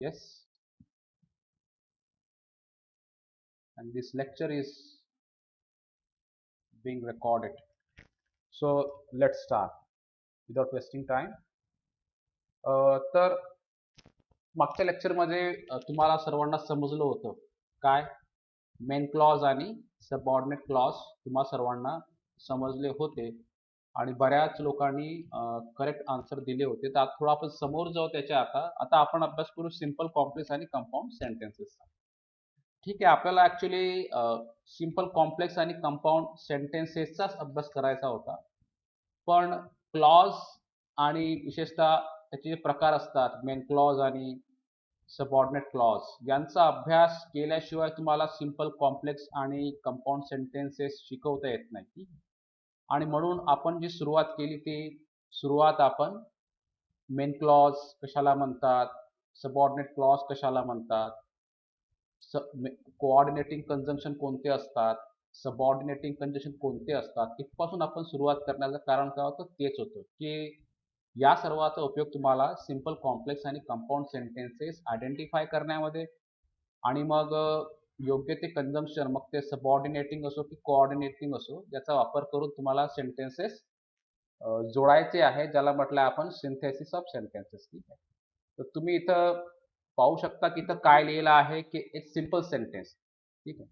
Yes, and this lecture is being recorded. So let's start without wasting time. तर मागच्या लेक्चरमध्ये तुम्हाला सर्वांना समजलं होतं काय मेन क्लॉज आणि सबऑर्डिनेट क्लॉज तुम्हा सर्वांना समजले होते आणि बऱ्याच लोकांनी करेक्ट आन्सर दिले होते. तर आता थोडं आपण समोर जाऊ त्याच्या आता आपण अभ्यास करू सिंपल कॉम्प्लेक्स आणि कंपाऊंड सेंटेन्सेसचा. ठीक आहे, आपल्याला ऍक्च्युली सिंपल कॉम्प्लेक्स आणि कंपाऊंड सेंटेन्सेसचाच अभ्यास करायचा होता. पण क्लॉज आणि विशेषतः त्याचे जे प्रकार असतात मेन क्लॉज आणि सबऑर्डिनेट क्लॉज यांचा अभ्यास केल्याशिवाय तुम्हाला सिंपल कॉम्प्लेक्स आणि कंपाऊंड सेंटेन्सेस शिकवता येत नाही. आणि म्हणून आपण जी सुरुवात केली ती सुरुवात आपण मेन क्लॉज कशाला म्हणतात, सबऑर्डिनेट क्लॉज कशाला म्हणतात, कोऑर्डिनेटिंग कंजंक्शन कोणते असतात, सबऑर्डिनेटिंग कंजंक्शन कोणते असतात, इथपासून आपण सुरुवात करण्याचं कारण काय होतं तेच होतं की या सर्वाचा उपयोग तुम्हाला सिंपल कॉम्प्लेक्स आणि कंपाऊंड सेंटेन्सेस आयडेंटिफाय करण्यामध्ये आणि मग योग्य ते कंजंक्शन मग ते सबऑर्डिनेटिंग असो की कोऑर्डिनेटिंग असो याचा वापर करून तुम्हाला सेंटेन्सेस जोडायचे आहे, ज्याला म्हटलं आपण सिंथेसिस ऑफ सेंटेन्सेस. ठीक आहे, तर तुम्ही इथं पाहू शकता की इथं काय लिहिलं आहे की एक सिंपल सेंटेन्स. ठीक आहे,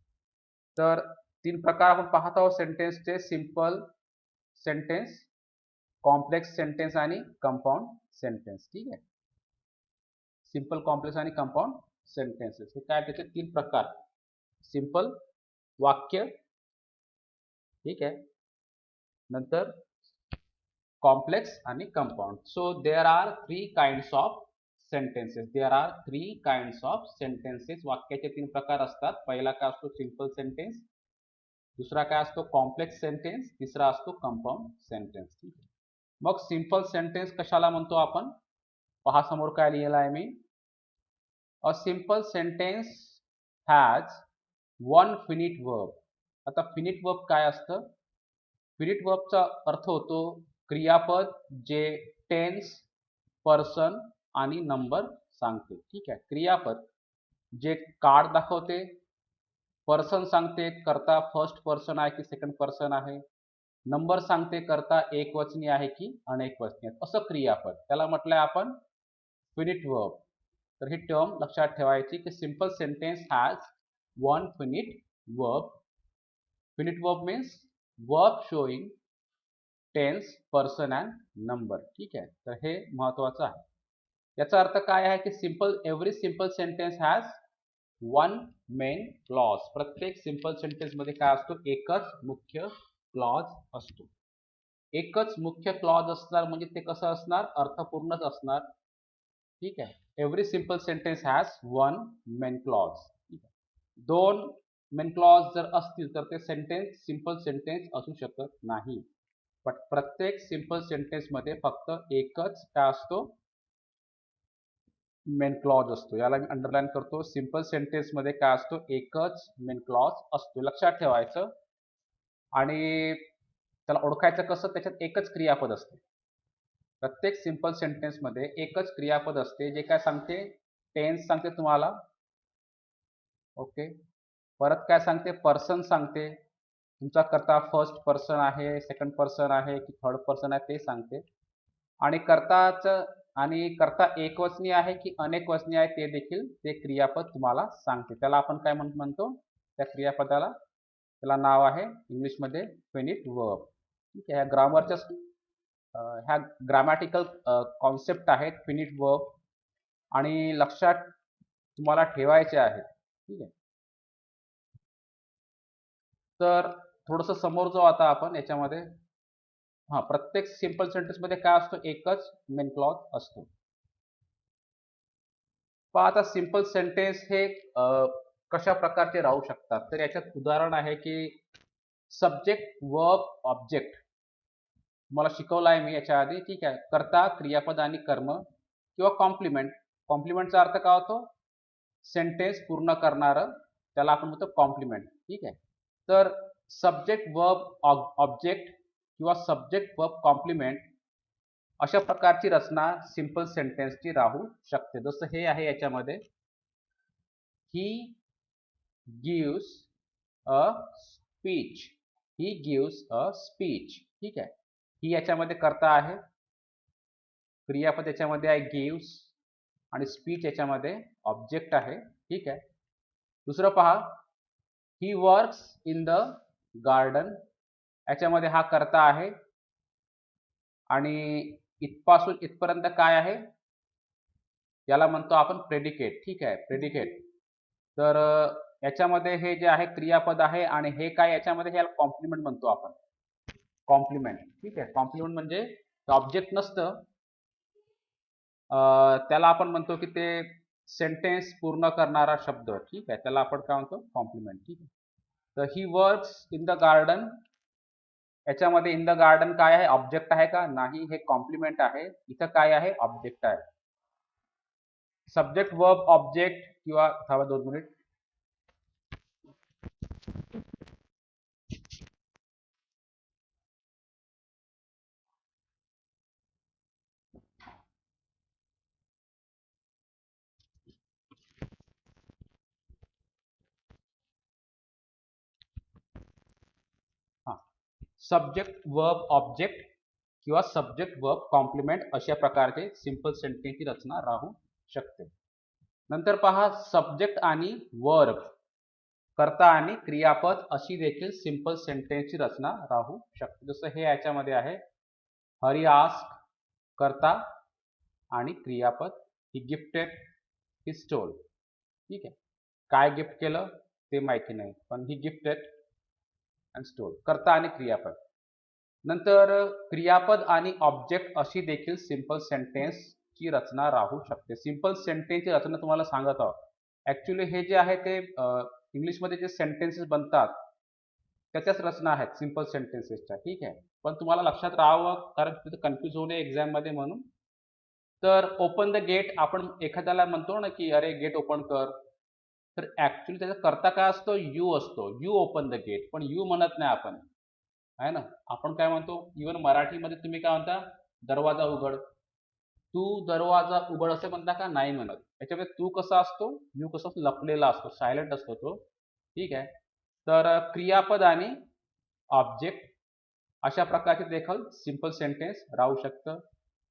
तर 3 प्रकार आपण पाहत आहोत सेंटेन्सचे, सिंपल सेंटेन्स, कॉम्प्लेक्स सेंटेन्स आणि कंपाऊंड सेंटेन्स. ठीक आहे, सिंपल कॉम्प्लेक्स आणि कंपाऊंड सेंटेन्सेस हे काय, त्याचे 3 प्रकार, सिंपल वाक्य, ठीक आहे, नंतर कॉम्प्लेक्स आणि compound. So there are 3 kinds of sentences. There are 3 kinds of sentences. वाक्याचे 3 प्रकार असतात. पहिला काय असतो सिंपल सेंटेन्स, दुसरा काय असतो कॉम्प्लेक्स सेंटेन्स, तिसरा असतो कंपाऊंड सेंटेन्स. ठीक आहे, मग सिंपल सेंटेन्स कशाला म्हणतो आपण, पहा समोर काय लिहिलं आहे मी. A simple sentence has one finite verb. आता फिनिट वर्ब काय असतं, फिनिट वर्बचा अर्थ होतो क्रियापद जे टेन्स, पर्सन आणि नंबर सांगते. ठीक आहे, क्रियापद जे काळ दाखवते, पर्सन सांगते करता फर्स्ट पर्सन आहे की सेकंड पर्सन आहे, नंबर सांगते करता एकवचनी आहे की अनेक वचनी आहे, असं क्रियापद त्याला म्हटलंय आपण फिनिट वर्ब. तर ही टर्म लक्षात ठेवायची की simple sentence has one finite verb. Finite verb means verb showing tense, person and number. ठीक आहे, तर हे महत्वाचं आहे. याचा अर्थ काय आहे की every simple sentence has one main clause. प्रत्येक सिंपल सेंटेन्स मध्ये काय असतो, एकच मुख्य क्लॉज असतो. एकच मुख्य क्लॉज असणार म्हणजे ते कसं असणार, अर्थपूर्णच असणार. ठीक आहे, every simple sentence has one main clause. दोन मेन क्लॉज जर असतील तर ते सेंटेन्स सिंपल सेंटेन्स असू शकत नाही. पण प्रत्येक सिंपल सेंटेन्स मध्ये फक्त एकच काय असतो, मेन क्लॉज असतो. याला मी अंडरलाईन करतो, सिंपल सेंटेन्स मध्ये काय असतो, एकच मेन क्लॉज असतो, लक्षात ठेवायचं. आणि त्याला ओळखायचं कसं, त्याच्यात एकच क्रियापद असते. प्रत्येक सिंपल सेंटेन्स मध्ये एकच क्रियापद असते जे काय सांगते, टेन्स सांगते तुम्हाला, ओके, परत काय सांगते, पर्सन सांगते, तुमचा कर्ता फर्स्ट पर्सन आहे, सेकंड पर्सन आहे की थर्ड पर्सन आहे ते सांगते, आणि कर्ता एकवचनी आहे की अनेक वचनी आहे ते देखील ते क्रियापद तुम्हाला सांगते. त्याला आपण काय म्हणतो, त्या क्रियापदाला त्याला नाव आहे इंग्लिशमध्ये फिनिट वर्ब. ठीक आहे, ह्या ग्रामॅटिकल कॉन्सेप्ट आहेत फिनिट वर्ब आणि लक्षात तुम्हाला ठेवायचे आहेत. ठीक आहे, तर थोडस समोर जाऊ आता आपण याच्यामध्ये. प्रत्येक सिंपल सेंटेन्स मध्ये काय असतो, एकच मेन क्लॉज असतो. पण आता सिंपल सेंटेन्स हे कशा प्रकारचे राहू शकतात, तर याच्यात उदाहरण आहे की सब्जेक्ट, वर्ब, ऑब्जेक्ट मला शिकवलं आहे मी याच्या आधी. ठीक आहे, कर्ता, क्रियापद आणि कर्म किंवा कॉम्प्लिमेंट. कॉम्प्लिमेंटचा अर्थ काय होतो, सेंटेन्स पूर्ण करणारं, त्याला आपण म्हणतो कॉम्प्लिमेंट. ठीक आहे, तर सब्जेक्ट, वर्ब, ऑब्जेक्ट किंवा सब्जेक्ट, वर्ब, कॉम्प्लिमेंट अशा प्रकारची रचना सिंपल सेंटेन्सची राहू शकते. जसं हे आहे याच्यामध्ये, he gives a speech. He gives a speech. ठीक आहे. ही याच्यामध्ये कर्ता आहे, क्रियापद याच्यामध्ये आहे गिव्स, आणि स्पीच याच्यामध्ये ऑब्जेक्ट आहे. ठीक आहे. दुसरं पहा, he works in the garden. याच्यामध्ये हा कर्ता आहे आणि इथपासून इथपर्यंत काय आहे, याला म्हणतो आपण प्रेडिकेट. ठीक आहे, प्रेडिकेट. तर याच्यामध्ये हे जे आहे क्रियापद आहे आणि हे काय याच्यामध्ये, याला कॉम्प्लिमेंट म्हणतो आपण, कॉम्प्लिमेंट. ठीक आहे. कॉम्प्लिमेंट म्हणजे ऑब्जेक्ट नसतं, त्याला आपण म्हणतो की ते सेंटेन्स पूर्ण करणारा शब्द. ठीक आहे, त्याला आपण काय म्हणतो, कॉम्प्लिमेंट. ठीक आहे. तर he works in the garden, याच्यामध्ये इन द गार्डन काय आहे, ऑब्जेक्ट आहे का, नाही, हे कॉम्प्लिमेंट आहे. इथं काय आहे, ऑब्जेक्ट आहे. सब्जेक्ट वर्ब ऑब्जेक्ट, किंवा थांबा 2 मिनिट. हा, सब्जेक्ट वर्ब ऑब्जेक्ट किंवा सब्जेक्ट वर्ब कॉम्प्लिमेंट अशा प्रकारचे सिंपल सेंटेन्सची रचना राहू शकते. नंतर पहा, सब्जेक्ट आणि वर्ब, कर्ता आणि क्रियापद अशी देखील सिंपल सेंटेन्सची रचना राहू शकते. जसं हे याच्यामध्ये आहे, हरी आस्क, कर्ता आणि क्रियापद, ही गिफ्टेड, ही स्टोल. ठीक आहे. काय गिफ्ट केलं ते माहिती नाही, पण ही गिफ्टेड अँड स्टोल, कर्ता आणि क्रियापद. नंतर क्रियापद आणि ऑब्जेक्ट अशी देखील सिंपल सेंटेन्सची रचना राहू शकते. सिंपल सेंटेन्सची रचना तुम्हाला सांगत आहोत. ऍक्च्युली हे जे आहे ते इंग्लिशमध्ये जे सेंटेन्सेस बनतात त्याच्याच रचना आहेत सिंपल सेंटेन्सेसच्या. ठीक आहे. पण तुम्हाला लक्षात राहावं, कारण तिथे कन्फ्यूज होऊ नये एक्झाममध्ये म्हणून. तर ओपन द गेट, आपण एखाद्याला म्हणतो ना की अरे गेट ओपन कर, तर ऍक्च्युली त्याचा कर्ता काय असतो, यू असतो. यू ओपन द गेट, पण यू म्हणत नाही आपण, आहे ना. आपण काय म्हणतो, इव्हन मराठीमध्ये तुम्ही काय म्हणता, दरवाजा उघड. तू दरवाजा उघड असे म्हणता का, नाही म्हणत. त्याच्यामध्ये तू कसा असतो, यू कसा लपलेला असतो, सायलेंट असतो तो. ठीक आहे. तर क्रियापद आणि ऑब्जेक्ट अशा प्रकारचे देखील सिंपल सेंटेन्स राहू शकतं.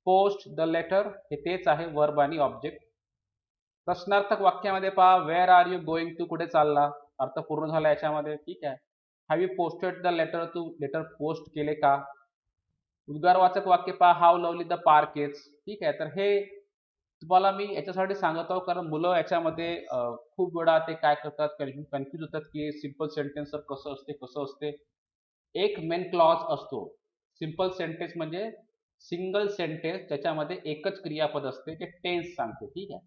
पोस्ट द लेटर, हे तेच आहे, वर्ब आणि ऑब्जेक्ट. प्रश्नार्थक वाक्यामध्ये पहा, वेअर आर यू गोइंग, तू कुठे चालला, अर्थ पूर्ण झाला याच्यामध्ये. ठीक आहे. Have you posted the letter, तू लेटर पोस्ट केले का. उद्गारवाचक वाक्य पहा, how lovely the park is. ठीक आहे. तर हे तुम्हाला मी याच्यासाठी सांगत आहोत, कारण मुलं याच्यामध्ये खूप वेळा ते काय करतात, कन्फ्यूज होतात की सिंपल सेंटेन्स कसं असते, कसं असते. एक मेन क्लॉज असतो. सिंपल सेंटेन्स म्हणजे सिंगल सेंटेन्स, त्याच्यामध्ये एकच क्रियापद असते, जे टेन्स सांगते. ठीक आहे.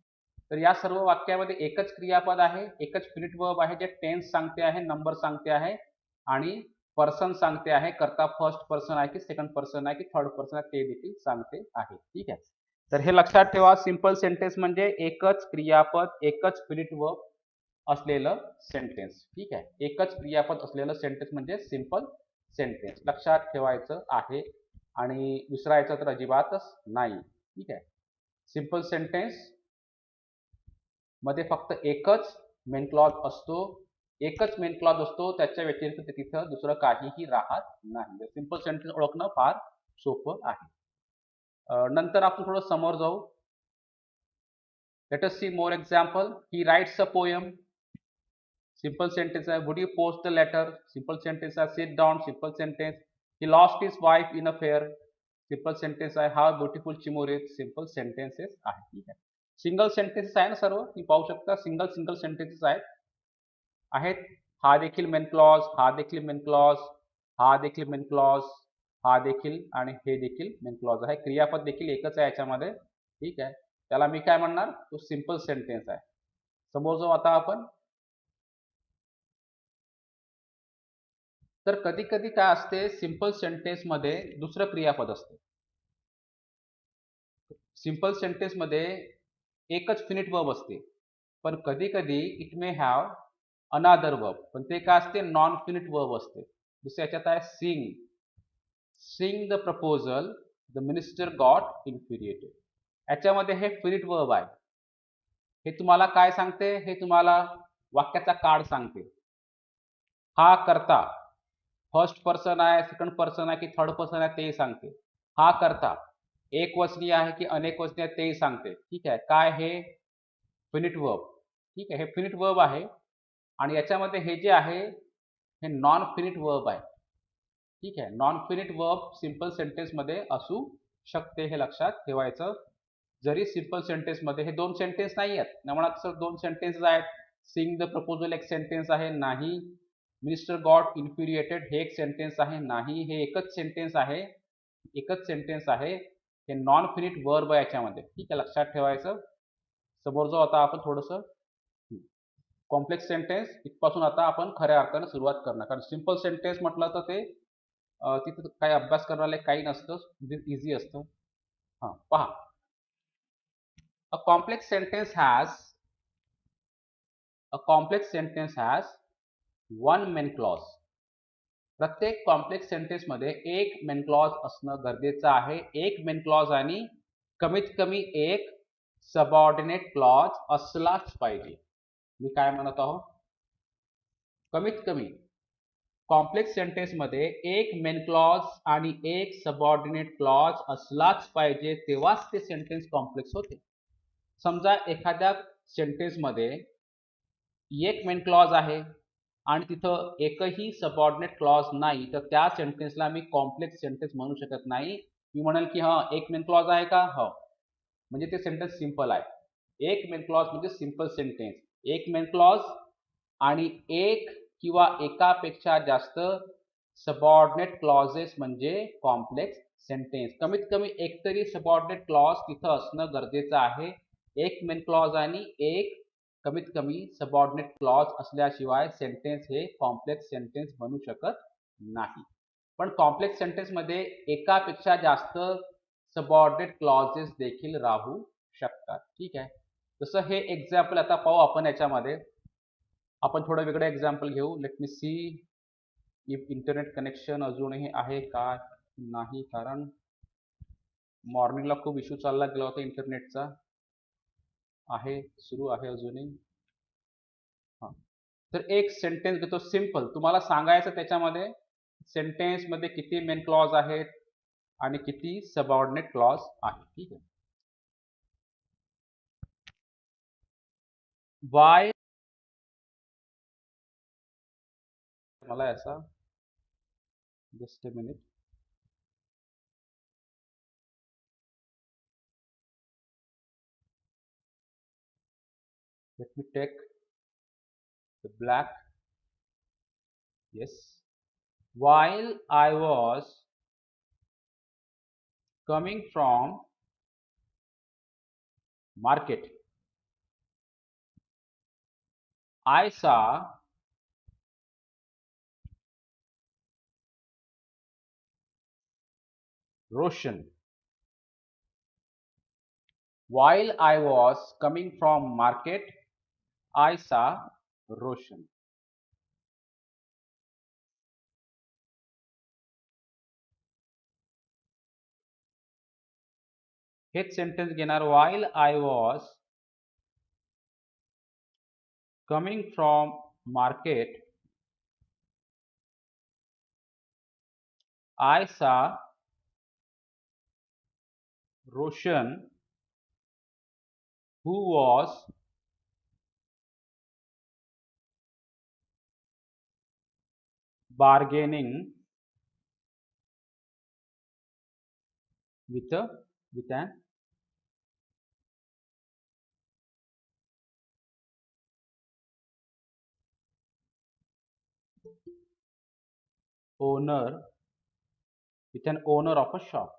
तर या सर्व वाक्यामध्ये एकच क्रियापद आहे, एकच फिनिट वर्ब आहे, जे टेन्स सांगते आहे, नंबर सांगते आहे आणि पर्सन सांगते आहे. कर्ता फर्स्ट पर्सन आहे की सेकंड पर्सन आहे की थर्ड पर्सन आहे ते देखील सांगते आहे. ठीक आहे. तर हे लक्षात ठेवा, सिंपल सेंटेन्स म्हणजे एकच क्रियापद, एकच फिनिट वर्ब असलेलं सेंटेन्स. ठीक आहे. एकच क्रियापद असलेलं सेंटेन्स म्हणजे सिंपल सेंटेन्स. लक्षात ठेवायचं आहे आणि विसरायचं तर अजिबातच नाही. ठीक आहे. सिंपल सेंटेन्स मध्ये फक्त एकच मेन क्लॉज असतो, एकच मेन क्लॉज असतो, त्याच्या व्यतिरिक्त तिथं दुसरं काहीही राहत नाही. सिंपल सेंटेन्स ओळखणं फार सोपं आहे. नंतर आपण थोडं समोर जाऊ. Let us see more example. He writes a poem. Simple sentence आहे. Would you post the letter. Simple sentence आहे. Sit down. Simple sentence. He lost his wife in a fair. Simple sentence आहे. How beautiful चिमोर is. Simple sentences आहे. ठीक आहे. Single sentences आहे ना सर्व, तुम्ही पाहू शकता, सिंगल सिंगल सेंटेन्सेस आहेत. हा देखील मेन क्लॉज, हा देखील मेन क्लॉज, हा देखील मेन क्लॉज, हा देखील आणि हे देखील मेन क्लॉज आहे. क्रियापद देखील एकच आहे याच्यामध्ये. ठीक आहे. त्याला मी काय म्हणणार, तो सिंपल सेंटेन्स आहे. समोर जाऊ आता आपण. तर कधी कधी काय असते, सिंपल सेंटेन्स मध्ये दुसरं क्रियापद असते. सिंपल सेंटेन्स मध्ये एकच फिनिट वर्ब असते, पण कधी कधी इट मे हॅव अनादर वर्ब, पण ते काय असते, नॉन फिनिट वर्ब असते. जसं याच्यात आहे seeing. Seeing the proposal the minister got infuriated. याच्यामध्ये हे फिनिट वर्ब आहे. हे तुम्हाला काय सांगते? हे तुम्हाला वाक्याचा काळ सांगते. हा करता फर्स्ट पर्सन आहे, सेकंड पर्सन आहे की थर्ड पर्सन आहे तेही सांगते. हा करता एकवचनी आहे की अनेकवचनी आहे तेही सांगते. ठीक आहे. काय हे? Finite verb. ठीक आहे. हे फिनिट वर्ब आहे आणि याच्यामध्ये हे जे आहे हे नॉन फिनिट वर्ब आहे. ठीक आहे. नॉन फिनिट वर्ब सिंपल सेंटेन्समध्ये असू शकते, हे लक्षात ठेवायचं. जरी सिंपल सेंटेन्समध्ये हे 2 सेंटेन्स नाही आहेत. न म्हणा सर 2 सेंटेन्सेस आहेत. सीइंग द प्रपोजल एक सेंटेन्स आहे. नाही. मिनिस्टर गॉट इन्फ्युरिएटेड हे एक सेंटेन्स आहे. नाही. हे एकच सेंटेन्स आहे. एकच सेंटेन्स आहे. हे नॉन फिनिट वर्ब आहे याच्यामध्ये. ठीक आहे. लक्षात ठेवायचं. समोर जाऊ आता आपण थोडंसं. कॉम्प्लेक्स सेंटेन्स इथपासून आता आपण खऱ्या अर्थाने सुरुवात करणार. कारण सिंपल सेंटेन्स म्हटलं तर ते तिथं काही अभ्यास करणारे काही नसतं. इझी असतं. हां, पहा. A complex sentence has a complex sentence has one main clause. प्रत्येक कॉम्प्लेक्स सेंटेन्समध्ये एक मेन क्लॉज असणं गरजेचं आहे. एक मेन क्लॉज आणि कमीत कमी एक सबऑर्डिनेट क्लॉज असलाच पाहिजे. मी काय म्हणत आहो? कमीत कमी कॉम्प्लेक्स सेंटेन्समध्ये एक मेन क्लॉज आणि एक सबऑर्डिनेट क्लॉज असलाच पाहिजे, तेव्हाच ते सेंटेन्स कॉम्प्लेक्स होते. समजा एखाद्या सेंटेन्समध्ये एक मेन क्लॉज आहे आणि तिथं एकही सबऑर्डिनेट क्लॉज नाही, तर त्या सेंटेन्सला मी कॉम्प्लेक्स सेंटेन्स म्हणू शकत नाही. मी म्हणेल की हां, एक मेन क्लॉज आहे का? हो. म्हणजे ते सेंटेन्स सिंपल आहे. एक मेन क्लॉज म्हणजे सिंपल सेंटेन्स. एक मेन क्लॉज आणि एक किंवा एकापेक्षा जास्त सबऑर्डिनेट क्लॉजेस म्हणजे कॉम्प्लेक्स सेंटेन्स. कमीत कमी एकतरी सबऑर्डिनेट क्लॉज तिथं असणं गरजेचं आहे. एक मेन क्लॉज आणि एक कमीत कमी सबऑर्डिनेट क्लॉज असल्याशिवाय सेंटेन्स हे कॉम्प्लेक्स सेंटेन्स बनू शकत नाही. पण कॉम्प्लेक्स सेंटेन्समध्ये एकापेक्षा जास्त सबऑर्डिनेट क्लॉजेस देखील राहू शकतात. ठीक आहे. जसं हे एक्झाम्पल आता पाहू आपण याच्यामध्ये. आपण थोडं वेगळं एक्झाम्पल घेऊ. Let me see if internet connection अजूनही आहे का नाही, कारण मॉर्निंगला खूप इश्यू चालला गेला होता इंटरनेटचा. आहे, सुरू आहे अजूनही. हां. तर एक सेंटेन्स घेतो सिंपल. तुम्हाला सांगायचं त्याच्यामध्ये सेंटेन्समध्ये किती मेन क्लॉज आहेत आणि किती सबऑर्डिनेट क्लॉज आहेत. ठीक आहे. वाय मला याचा just a minute. Let me take the black. Yes. While I was coming from market, I saw Roshan. While I was coming from market, I saw Roshan. हेच sentence घेणार. While I was coming from market, I saw Roshan who was bargaining with an owner of a shop.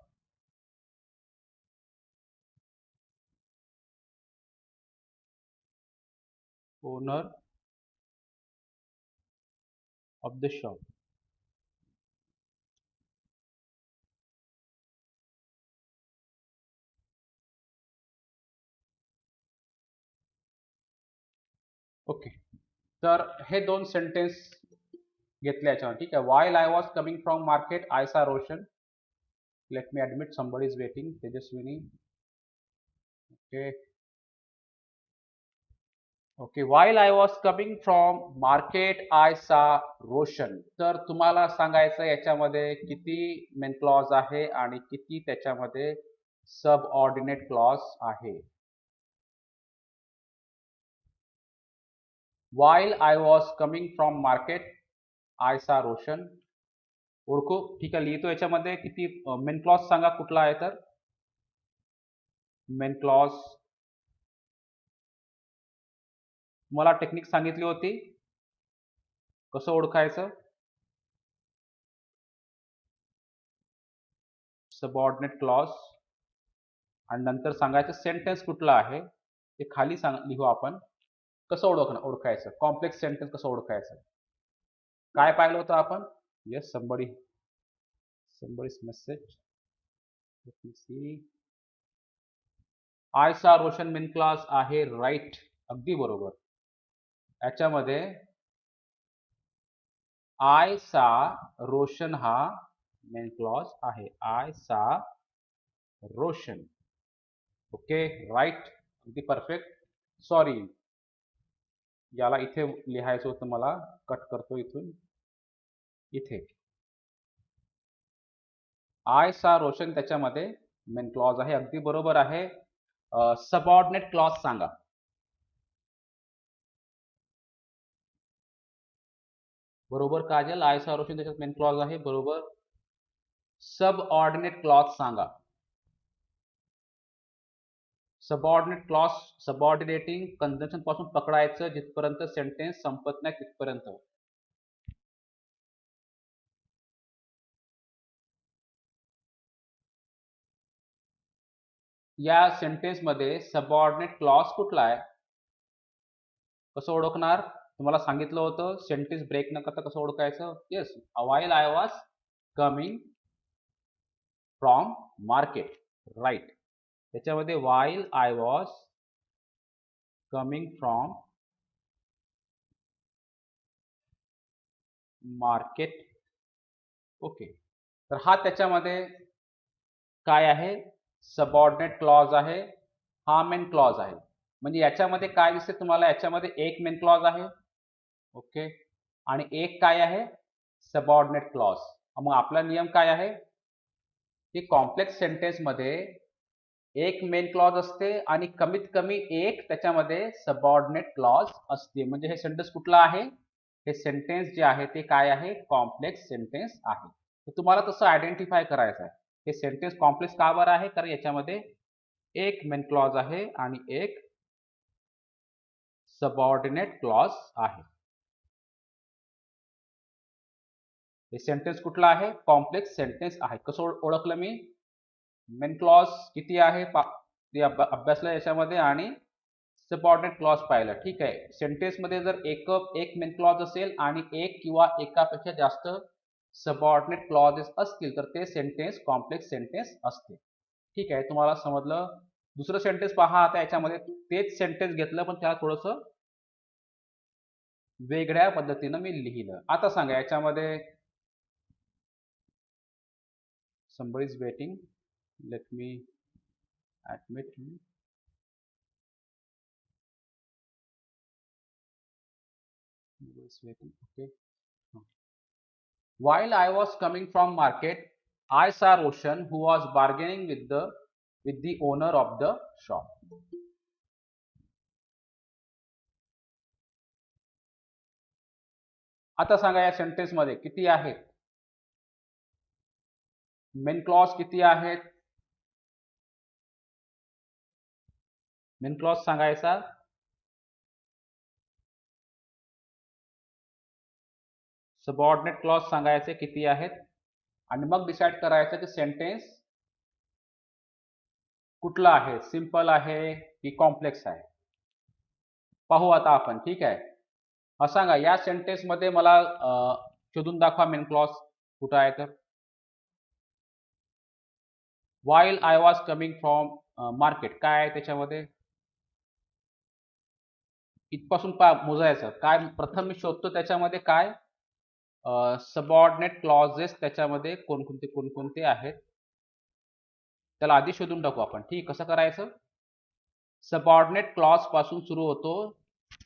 Owner of the shop. Okay. तर हे दोन sentence घेतले याच्यावर. ठीक आहे. While I was coming from market I सा Roshan. Let me admit somebody is waiting. Tejaswini. Okay. Okay. While I was coming from market, I saw Roshan. तर तुम्हाला सांगायचं याच्यामध्ये किती मेन क्लॉज आहे आणि किती त्याच्यामध्ये सबऑर्डिनेट क्लॉज आहे. While I was coming from market, I saw Roshan. ओळखू. ठीक आहे, लिहितो याच्यामध्ये किती मेन क्लॉज सांगा कुठला आहे तर. मेन क्लॉज तुम्हाला टेक्निक सांगितली होती कसं ओळखायचं. सबऑर्डिनेट क्लॉज आणि नंतर सांगायचं सेंटेन्स कुठला आहे ते खाली लिहू आपण. कसं ओळखायचं कॉम्प्लेक्स सेंटेन्स कसं ओळखायचं. काय पाहिलं होतं आपण. Yes somebody's message. Let me see. I सा रोशन मेन क्लॉज आहे. राईट, अगदी बरोबर. याच्यामध्ये आय सा रोशन हा मेन क्लॉज आहे. आय सा रोशन. ओके, राईट, अगदी परफेक्ट. सॉरी, याला इथे लिहायचं होतं मला. कट करतो इथून. इथे आय सा रोशन त्याच्यामध्ये मेन क्लॉज आहे. अगदी बरोबर आहे. सबऑर्डिनेट क्लॉज सांगा. बरोबर काजल. आय सा रोशन त्याच्यात मेन क्लॉज आहे. बरोबर. सबऑर्डिनेट क्लॉज सांगा. सबऑर्डिनेट क्लॉज सबऑर्डिनेटिंग कंजंक्शन पासून पकडायचं जिथपर्यंत सेंटेन्स संपत नाही तिथपर्यंत. या सेंटेन्स मध्ये सबऑर्डिनेट क्लॉज कुठला आहे कसं ओळखणार. तुम्हाला सांगितलं होतं सेंटेन्स ब्रेक न करता कसं ओळखायचं. Yes, while I was coming from market. Right. त्याच्यामध्ये while I was coming from market. Okay, तर हा त्याच्यामध्ये काय आहे सबऑर्डिनेट क्लॉज आहे. हा मेन क्लॉज आहे. म्हणजे याच्यामध्ये काय दिसते तुम्हाला. याच्यामध्ये एक मेन क्लॉज आहे. ओके, आणि एक काय आहे सबऑर्डिनेट क्लॉज. मग आपला नियम काय आहे की कॉम्प्लेक्स सेंटेन्स मध्ये एक मेन क्लॉज असते आणि कमीत कमी एक त्याच्यामध्ये सबऑर्डिनेट क्लॉज असते. म्हणजे हे सेंटेन्स कुठला आहे. हे सेंटेन्स जे आहे ते काय आहे कॉम्प्लेक्स सेंटेन्स आहे. तर तुम्हाला तसं आयडेंटिफाय करायचं आहे. हे सेंटेन्स कॉम्प्लेक्स का बरं आहे कारण याच्यामध्ये एक मेन क्लॉज आहे आणि एक सबऑर्डिनेट क्लॉज आहे. हे सेंटेन्स कुठला आहे कॉम्प्लेक्स सेंटेन्स आहे. कसं ओळखलं मी. मेन क्लॉज किती आहे ते अभ्यासलं याच्यामध्ये आणि सबऑर्डिनेट क्लॉज पाहिलं. ठीक आहे. सेंटेन्स मध्ये जर एक मेन क्लॉज असेल आणि एक किंवा एकापेक्षा जास्त सबऑर्डिनेट क्लॉजेस असतील तर ते सेंटेन्स कॉम्प्लेक्स सेंटेन्स असते. ठीक आहे, तुम्हाला समजलं. दुसरं सेंटेन्स पहा आता. याच्यामध्ये तेच सेंटेन्स घेतलं पण त्याला थोडंसं वेगळ्या पद्धतीनं मी लिहिलं. आता सांगा याच्यामध्ये somebody is waiting. Let me admit him. Is waiting. Okay. While I was coming from market, I saw Roshan who was bargaining with the owner of the shop. आता सांगा या सेंटेन्स मध्ये किती आहेत मेन क्लॉज किती आहेत. Main clause सांगायचा. Subordinate clause सांगायचे किती आहेत आणि मग डिसाइड करायचं की सेंटेन्स कुठला आहे. सिंपल आहे की कॉम्प्लेक्स आहे. पाहू आता आपण. ठीक आहे. सांगा या सेंटेन्स मध्ये मला शोधून दाखवा मेन क्लॉज कुठं आहे तर. while I was coming from market काय आहे त्याच्यामध्ये. इथपासून मोजायचं काय. प्रथम मी शोधतो त्याच्यामध्ये काय सबऑर्डिनेट क्लॉजेस त्याच्यामध्ये कोणकोणते आहेत. त्याला आधी शोधून टाकू आपण. ठीक, कसं करायचं? सबऑर्डिनेट क्लॉज पासून सुरू होतो,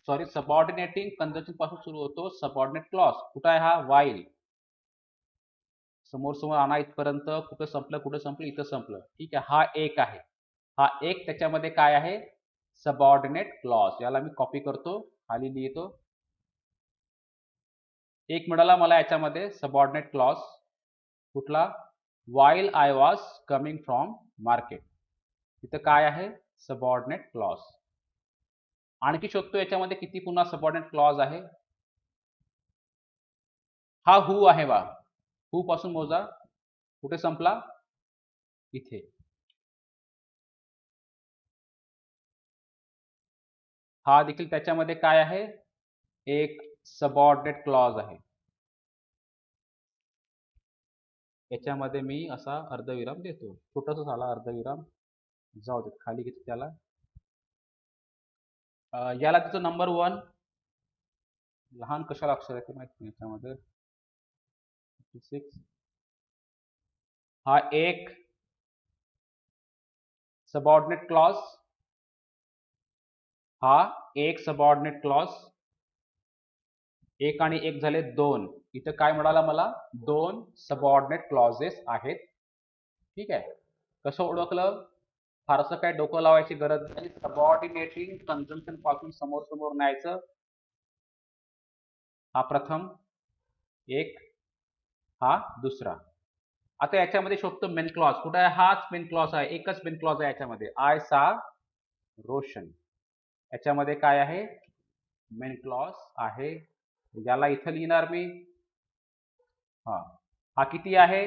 सॉरी सबऑर्डिनेटिंग कंजक्शन पासून सुरू होतो सबऑर्डिनेट क्लॉज. कुठं आहे हा? वाईल. समोर समोर आणा इथपर्यंत, कुठं संपलं इथं संपलं. ठीक आहे, हा एक आहे. हा एक त्याच्यामध्ये काय आहे? Subordinate clause. याला मी कॉपी करतो, खाली लिहितो. एक मिळाला मला याच्यामध्ये सबऑर्डिनेट क्लॉज. कुठला? while I was coming from market. इथं काय आहे? Subordinate clause. आणखी शोधतो याच्यामध्ये किती पुन्हा सबऑर्डिनेट क्लॉज आहे. हा हु आहे बा. हु पासून मोजा. कुठे संपला? इथे. हा देखील त्याच्यामध्ये काय आहे? एक सबऑर्डिनेट क्लॉज आहे. याच्यामध्ये मी असा अर्धविराम देतो. छोटासा झाला अर्धविराम, जाऊ दे, खाली घेतो त्याला. याला तिचं नंबर 1. लहान कशाला अक्षर आहे ते माहित नाही याच्यामध्ये. 56. हा एक सबऑर्डिनेट क्लॉज. हा एक सबऑर्डिनेट क्लॉज. एक आणि एक झाले 2. इथं काय मिळालं मला? 2 सबऑर्डिनेट क्लॉजेस आहेत. ठीक आहे, कसं ओळखलं? फारसं काय डोकं लावायची गरज नाही. सबऑर्डिनेटिंग कंजंक्शन पासून समोर समोर न्यायचं. हा प्रथम एक, हा दुसरा. आता याच्यामध्ये शोधतो मेन क्लॉज. कुठे आहे? हाच मेन क्लॉज आहे, एकच मेन क्लॉज आहे याच्यामध्ये. आय सा रोशन. याच्यामध्ये काय आहे? मेन क्लॉज आहे. याला इथं लिहिणार मी. हा किती आहे?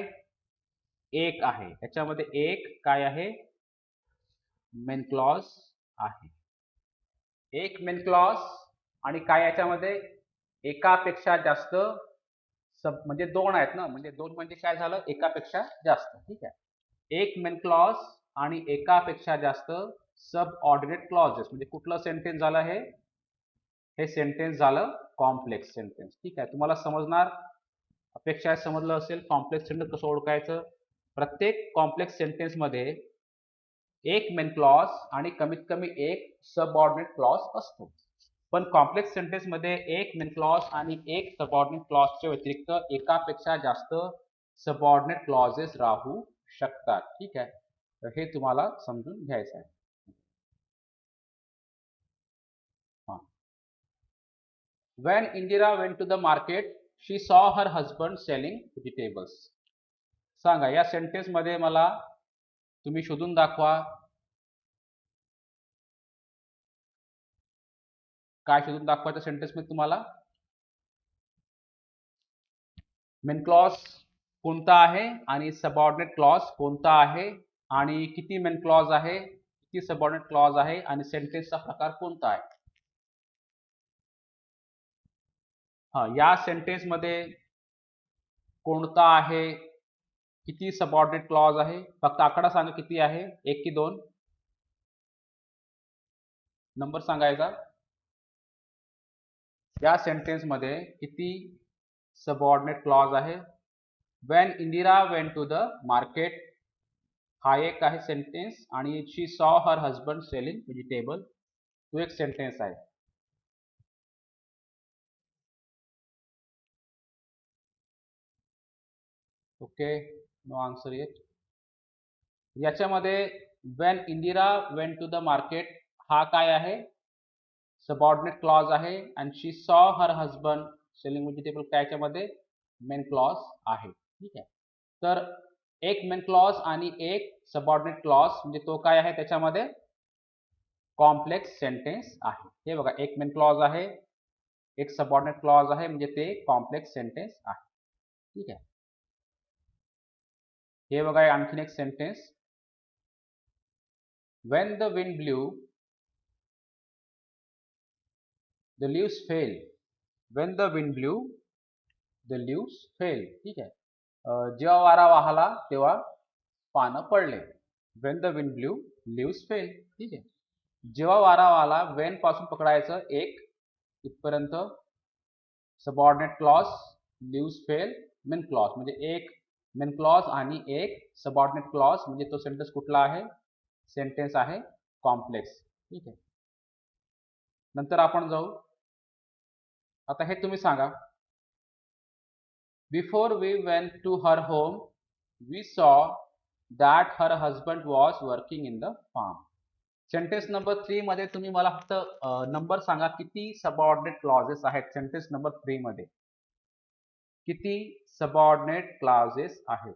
एक आहे. याच्यामध्ये एक काय आहे? मेन क्लॉज आहे. एक मेन क्लॉज आणि काय याच्यामध्ये? एकापेक्षा जास्त सब, म्हणजे 2 आहेत ना, म्हणजे 2 म्हणजे काय झालं? एकापेक्षा जास्त. ठीक आहे, एक मेन क्लॉज आणि एकापेक्षा जास्त सब ऑर्डिनेट क्लॉजेस. म्हणजे कुठलं सेंटेन्स झालं हे? हे सेंटेन्स झालं कॉम्प्लेक्स सेंटेन्स. ठीक आहे, तुम्हाला समजणार अपेक्षा समजलं असेल कॉम्प्लेक्स सेंटेन्स कसं ओळखायचं. प्रत्येक कॉम्प्लेक्स सेंटेन्स मध्ये एक मेन क्लॉज आणि कमीत कमी एक सबऑर्डिनेट क्लॉज असतो. पण कॉम्प्लेक्स सेंटेन्स मध्ये एक मेन क्लॉज आणि एक सबऑर्डिनेट क्लॉजच्या व्यतिरिक्त एकापेक्षा जास्त सबऑर्डिनेट क्लॉजेस राहू शकतात. ठीक आहे, तर हे तुम्हाला समजून घ्यायचं आहे. When Indira went to the market, she saw her husband selling vegetables. सांगा या सेंटेन्स मध्ये मला तुम्ही शोधून दाखवा. काय शोधून दाखवायचं सेंटेन्स मध्ये तुम्हाला? मेन क्लॉज कोणता आहे आणि सबऑर्डिनेट क्लॉज कोणता आहे आणि किती मेन क्लॉज आहे, किती सबऑर्डिनेट क्लॉज आहे आणि सेंटेन्सचा प्रकार कोणता आहे. या सेंटेन्स मध्ये कोणता आहे, किती सबऑर्डिनेट क्लॉज आहे, फक्त आकडा सांगा किती आहे, 1 की 2? नंबर सांगायचा. या सेंटेन्स मध्ये किती सबऑर्डिनेट क्लॉज आहे? When Indira went to the market, हा एक आहे सेंटेन्स आणि she saw her husband selling vegetable, तो एक सेंटेन्स आहे. Okay, no answer yet. याच्यामध्ये when Indira went to the market हा काय आहे? सबऑर्डिनेट क्लॉज आहे आणि she saw her husband selling vegetable काय याच्यामध्ये? मेन क्लॉज आहे. ठीक आहे, तर एक मेन क्लॉज आणि एक सबऑर्डिनेट क्लॉज म्हणजे तो काय आहे त्याच्यामध्ये? कॉम्प्लेक्स सेंटेन्स आहे. हे बघा, एक मेन क्लॉज आहे, एक सबऑर्डिनेट क्लॉज आहे, म्हणजे ते कॉम्प्लेक्स सेंटेन्स आहे. ठीक आहे, हे बघा आणखीन एक sentence. When the wind blew, the leaves fell. When the wind blew, the leaves fell. ठीक आहे, जेव्हा वारा वाहला तेव्हा पानं पडले. When the wind blew, leaves fell. ठीक आहे, जेव्हा वारा वाहला, वेन पासून पकडायचं एक इथपर्यंत. Subordinate clause, leaves fail, main clause म्हणजे एक मेन क्लॉज आणि एक सबऑर्डिनेट क्लॉज, म्हणजे तो सेंटेन्स कुठला आहे? सेंटेन्स आहे कॉम्प्लेक्स. ठीक आहे. नंतर आपण जाऊ. आता हे तुम्ही सांगा. Before we went to her home we saw that her husband was working in the farm. Sentence number 3 मध्ये तुम्ही मला फक्त नंबर सांगा, किती सबऑर्डिनेट क्लॉजेस आहेत सेंटेन्स नंबर 3 मध्ये? किती सबऑर्डिनेट क्लॉजेस आहेत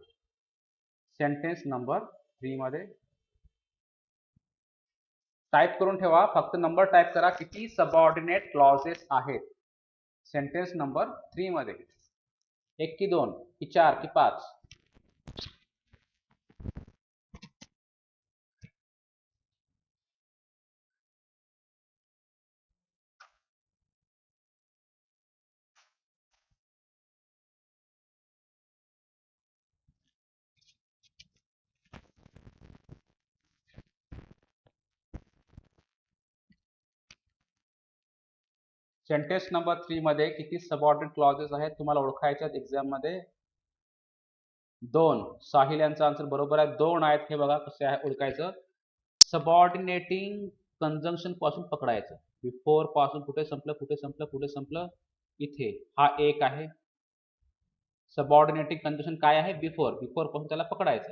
सेंटेन्स नंबर 3 मध्ये? टाइप करून ठेवा, फक्त नंबर टाइप करा. किती सबऑर्डिनेट क्लॉजेस आहेत सेंटेन्स नंबर 3 मध्ये? 1 की 2 की 4 की 5? सेंटेन्स नंबर 3 मध्ये किती सबऑर्डिनेट क्लॉजेस आहेत तुम्हाला ओळखायचे आहेत एक्झाम मध्ये? 2. साहिल यांचा आन्सर बरोबर आहे. 2 आहेत. हे बघा कसे आहे ओळखायचं. सबऑर्डिनेटिंग कंजंक्शन पासून पकडायचं. बिफोर पासून कुठे संपलं, कुठे संपलं, कुठे संपलं? इथे. हा एक आहे. सबऑर्डिनेटिंग कंजंक्शन काय आहे? बिफोर. बिफोर पासून त्याला पकडायचं.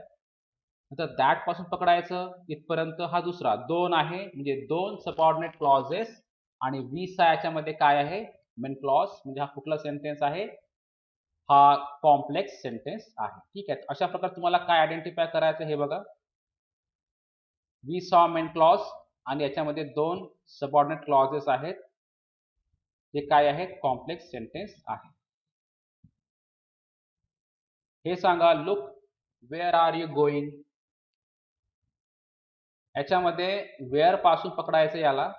नंतर दॅट पासून पकडायचं इथपर्यंत, हा दुसरा. 2 आहे, म्हणजे 2 सबऑर्डिनेट क्लॉजेस आणि 20 याच्यामध्ये काय आहे? Main clause. म्हणजे हा कुठला सेंटेन्स आहे? हा कॉम्प्लेक्स सेंटेन्स आहे. ठीक आहे. अशा प्रकारे तुम्हाला काय आयडेंटिफाय करायचं हे बघा. वी सॉ मेन क्लॉज आणि याच्यामध्ये 2 सबऑर्डिनेट क्लॉजेस आहेत. ते काय आहे? कॉम्प्लेक्स सेंटेन्स आहे. हे सांगा, look where are you going? याच्यामध्ये वेअर पासून पकडायचं याला.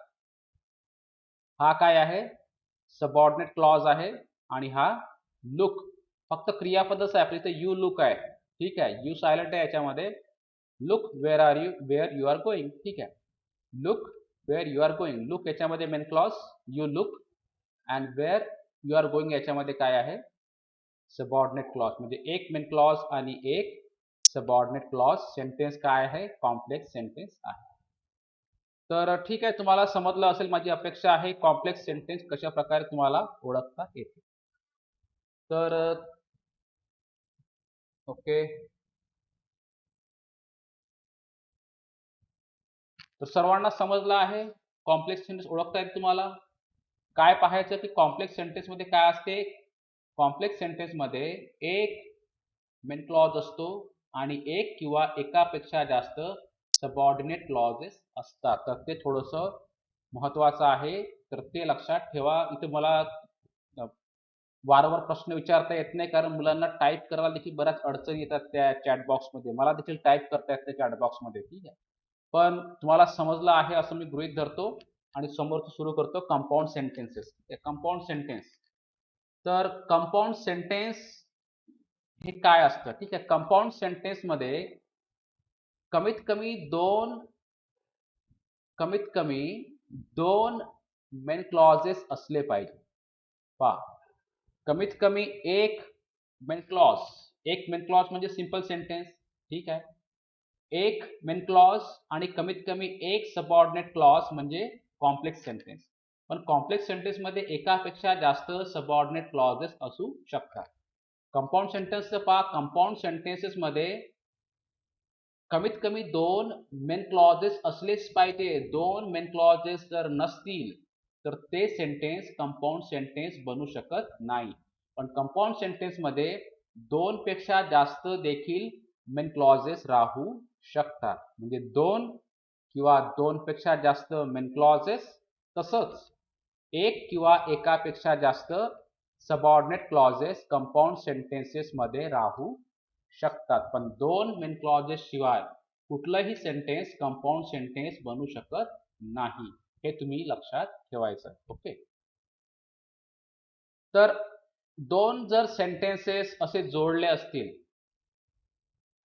हा काय आहे? सबऑर्डिनेट क्लॉज आहे आणि हा लुक फक्त क्रियापदच आहे. आपल्या इथे यू लुक आहे. ठीक आहे. यू सायलेंट आहे याच्यामध्ये. Look where are you, where you are going. ठीक आहे. Look where you are going. Look याच्यामध्ये main clause, you look, and where you are going याच्यामध्ये काय आहे? Subordinate clause. म्हणजे एक मेन क्लॉज आणि एक सबऑर्डिनेट क्लॉज. सेंटेन्स काय आहे? कॉम्प्लेक्स सेंटेन्स आहे. तर ठीक आहे, तुम्हाला समजलं असेल माझी अपेक्षा आहे. कॉम्प्लेक्स सेंटेन्स कशा प्रकारे तुम्हाला ओळखता येते. तर ओके. तर सर्वांना समजलं आहे? कॉम्प्लेक्स सेंटेन्स ओळखता येते तुम्हाला? काय पाहायचं की कॉम्प्लेक्स सेंटेन्स मध्ये काय असते? कॉम्प्लेक्स सेंटेन्स मध्ये एक मेन क्लॉज असतो आणि एक किंवा एकापेक्षा जास्त सबऑर्डिनेट क्लॉजेस असतात. तर ते थोडंसं महत्वाचं आहे. तर ते लक्षात ठेवा. इथे मला वारंवार प्रश्न विचारता येत नाही, कारण मुलांना टाईप करायला देखील बऱ्याच अडचणी येतात त्या चॅट बॉक्समध्ये. मला देखील टाईप करता येत नाही चॅट बॉक्समध्ये. ठीक आहे. पण तुम्हाला समजलं आहे असं मी गृहीत धरतो आणि समोरचं सुरू करतो. Compound sentences. Compound sentence. तर कंपाऊंड सेंटेन्स हे काय असतं? ठीक आहे. कंपाऊंड सेंटेन्स मध्ये कमीत कमी दोन मेन क्लॉजेस असले पाहिजे. पहा, कमीत कमी एक मेन क्लॉज. एक मेन क्लॉज म्हणजे सिंपल सेंटेन्स. ठीक आहे. एक मेन क्लॉज आणि कमीत कमी एक सबऑर्डिनेट क्लॉज म्हणजे कॉम्प्लेक्स सेंटेन्स. पण कॉम्प्लेक्स सेंटेन्स मध्ये एकापेक्षा जास्त सबऑर्डिनेट क्लॉजेस असू शकतात. कंपाऊंड सेंटेन्सचं पहा. कंपाऊंड सेंटेन्सेस मध्ये कमीत कमी 2 मेन क्लॉजेस असलेच पाहिजे. 2 मेन क्लॉजेस जर नसतील तर ते सेंटेन्स कंपाऊंड सेंटेन्स बनू शकत नाही. पण कंपाऊंड सेंटेन्स मध्ये 2 पेक्षा जास्त देखील मेन क्लॉजेस राहू शकतात. म्हणजे 2 किंवा 2 पेक्षा जास्त मेन क्लॉजेस, तसंच एक किंवा एकापेक्षा जास्त सबऑर्डिनेट क्लॉजेस कंपाऊंड सेंटेन्सेस मध्ये राहू शकतात. पण 2 मेन क्लॉजेस शिवाय कुठलंही सेंटेन्स कंपाऊंड सेंटेन्स बनू शकत नाही. हे तुम्ही लक्षात ठेवायचं. ओके. तर 2 जर सेंटेन्सेस असे जोडले असतील,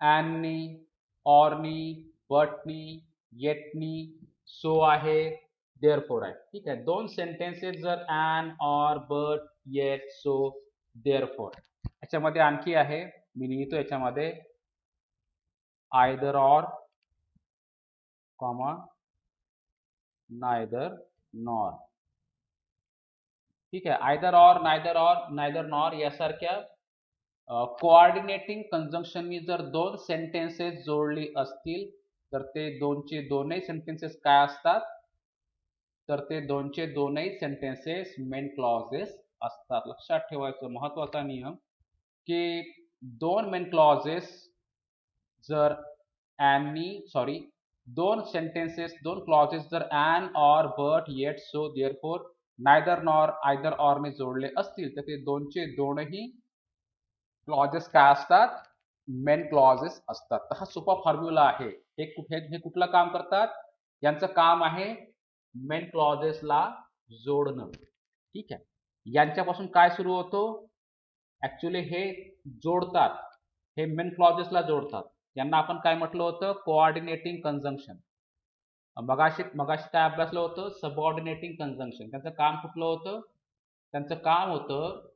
अँडनी, ऑरनी, बटनी, येटनी, सो आहे, देअरफोर आहे. ठीक आहे. 2 सेंटेन्सेस जर and, or, but, eight, so, therefore. याच्यामध्ये आणखी आहे मी लिहितो याच्यामध्ये either or comma neither nor. ठीक आहे. नायदर नॉर यासारख्या कोऑर्डिनेटिंग कंजंक्शननी जर दोन सेंटेन्सेस जोडली असतील तर ते दोनचे दोनही सेंटेन्सेस काय असतात, तर ते दोनचे दोनही सेंटेन्सेस मेन क्लॉजेस असतात. लक्षात ठेवायचं महत्वाचा नियम की दोन मेन क्लॉजेस जर दोन सेंटेन्सेस दोन क्लॉजेस जर and or but yet so therefore neither nor either or ने जोडले असतील तर ते दोनचे दोनही क्लॉजेस काय असतात, मेन क्लॉजेस असतात. तर हा सोपा फॉर्म्युला आहे. हे कुठलं काम करतात, यांचं काम आहे मेन क्लॉजेसला जोडणं. ठीक आहे. यांच्यापासून काय सुरू होतो, ऍक्च्युअली हे जोडतात, हे मेन क्लॉजेसला जोडतात. यांना आपण काय म्हटलं होतं, कोऑर्डिनेटिंग कंजंक्शन. मगाशी काय अभ्यासलं होतं, सबऑर्डिनेटिंग कंजंक्शन. त्यांचं काम कुठलं होतं, त्यांचं काम होतं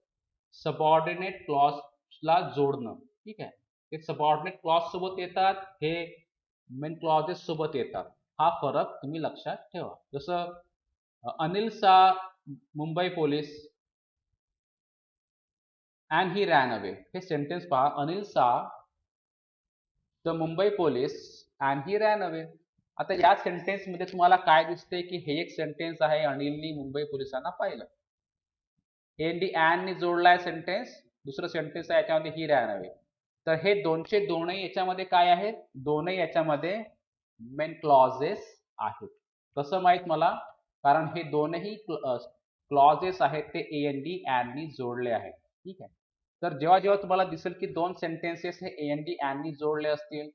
सबऑर्डिनेट क्लॉजला जोडणं. ठीक आहे. हे सबऑर्डिनेट क्लॉज सोबत येतात, हे मेन क्लॉजेस सोबत येतात. हा फरक तुम्ही लक्षात ठेवा. जसं अनिल सा Mumbai police and he ran away. हे सेंटेन्स पहा, अनिल सा the Mumbai police and he ran away. आता या सेंटेन्स मध्ये तुम्हाला काय दिसते की हे एक सेंटेन्स आहे, अनिलनी मुंबई पोलिसांना पाहिलं. एनडी अँडनी जोडलाय सेंटेन्स, दुसरं सेंटेन्स आहे याच्यामध्ये ही रॅन अवे. तर हे दोनचे दोनही याच्यामध्ये काय आहेत, दोनही याच्यामध्ये मेन क्लॉजेस आहेत. कसं माहित मला, कारण हे दोनही क्लॉजेस आहेत ते एनडी अँडनी जोडले आहेत. ठीक आहे. तर जेव्हा जेव्हा तुम्हाला दिसेल की दोन सेंटेन्सेस हे एनडी अँडनी जोडले असतील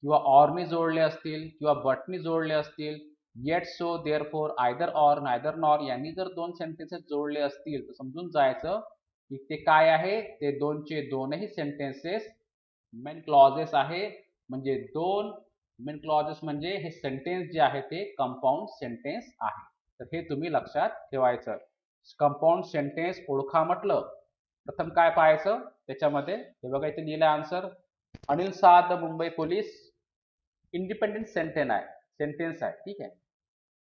किंवा ऑरनी जोडले असतील किंवा बटनी जोडले असतील, yet so therefore either or neither nor यांनी जर दोन सेंटेन्सेस जोडले असतील तर समजून जायचं की ते काय आहे, ते दोनचे दोनही सेंटेन्सेस मेन क्लॉजेस आहे. म्हणजे दोन मेन क्लॉजेस म्हणजे हे सेंटेन्स जे आहे ते कंपाऊंड सेंटेन्स आहे. तर हे तुम्ही लक्षात ठेवायचं. कंपाऊंड सेंटेन्स ओळखा म्हटलं, प्रथम काय पाहायचं त्याच्यामध्ये, हे बघा इथे लिहिलं आन्सर, अनिल सा the Mumbai police independent sentence आहे. ठीक आहे.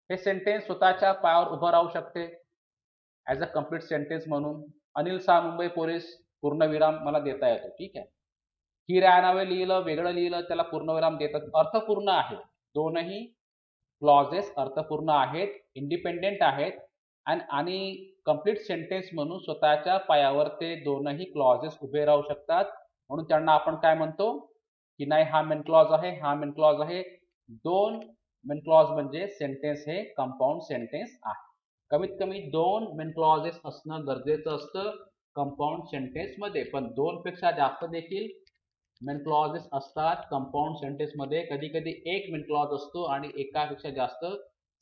हे सेंटेन्स स्वतःच्या पायावर उभं राहू शकते ऍज अ कम्प्लीट सेंटेन्स म्हणून. अनिल सा मुंबई पोलीस पूर्णविराम मला देता येतो. ठीक आहे. ही रॅन अवे लिहिलं, वेगळं लिहिलं, त्याला पूर्णविराम देतात, अर्थपूर्ण आहे. दोनही क्लॉजेस अर्थपूर्ण आहेत, इंडिपेंडेंट आहेत आणि कम्प्लीट सेंटेन्स म्हणून स्वतःच्या पायावर ते दोनही क्लॉजेस उभे राहू शकतात. म्हणून त्यांना आपण काय म्हणतो की नाही हा मेन क्लॉज आहे, हा मेन क्लॉज आहे. दोन मेन क्लॉज म्हणजे सेंटेन्स हे कंपाऊंड सेंटेन्स आहे. कमीत कमी दोन मेन क्लॉजेस असणं गरजेचं असतं कंपाऊंड सेंटेन्स मध्ये, पण दोन पेक्षा जास्त देखील मेन क्लॉजेस असतात कंपाऊंड सेंटेन्स मध्ये. कधी कधी एक मेन क्लॉज असतो आणि एकापेक्षा जास्त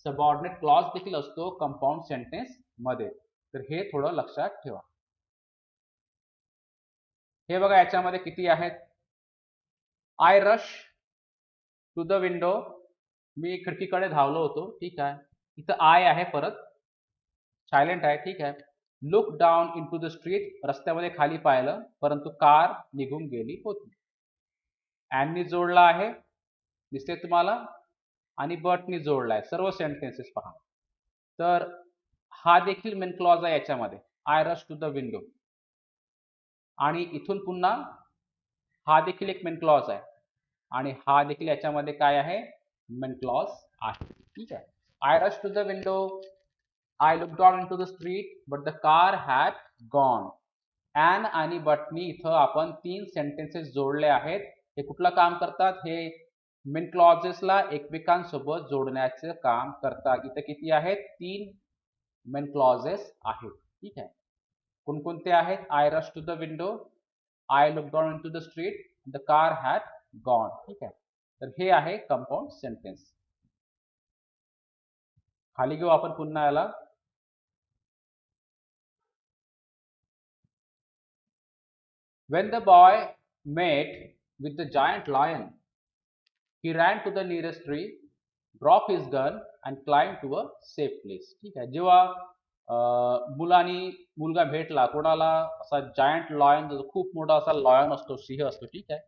सबऑर्डिनेट क्लॉज देखील असतो कंपाऊंड सेंटेन्स मध्ये. तर हे थोडं लक्षात ठेवा. हे बघा याच्यामध्ये किती आहेत, I rush to the window, मी खिडकीकडे धावलो होतो. ठीक आहे. इथं आय आहे, परत सायलेंट आहे. ठीक आहे. Look down in to the street, रस्त्यामध्ये खाली पाहिलं परंतु कार निघून गेली होती. अँडनी जोडला आहे, दिसते तुम्हाला, आणि बटनी जोडला आहे. सर्व सेंटेन्सेस पहा. तर हा देखील मेन क्लॉज आहे याच्यामध्ये, I rush to the window. आणि इथून पुन्हा हा देखील एक मेन क्लॉज आहे आणि हा देखील याच्यामध्ये काय आहे, मेन क्लॉज आहे. ठीक आहे. I rush to the window, I look down in to the street but the car had gone. And आणि बटनी इथं आपण तीन सेंटेन्सेस जोडले आहेत. हे कुठलं काम करतात, हे मेन क्लॉजेसला एकमेकांसोबत जोडण्याचे काम करतात. इथं किती आहेत, तीन मेन क्लॉजेस आहेत. ठीक आहे. कोणकोणते आहेत, I rush to the window, I look down in to the street, the car had gone. ठीक आहे. तर हे आहे कंपाऊंड सेंटेन्स. खाली घेऊ आपण पुन्हा याला. When the boy met with the giant lion, he ran to the nearest tree, dropped his gun and climbed to a safe place. ठीक आहे. जेव्हा मुलगा भेटला कोणाला, असा जायंट लॉयन, खूप मोठा असा लॉयन असतो, सिंह असतो, ठीक आहे.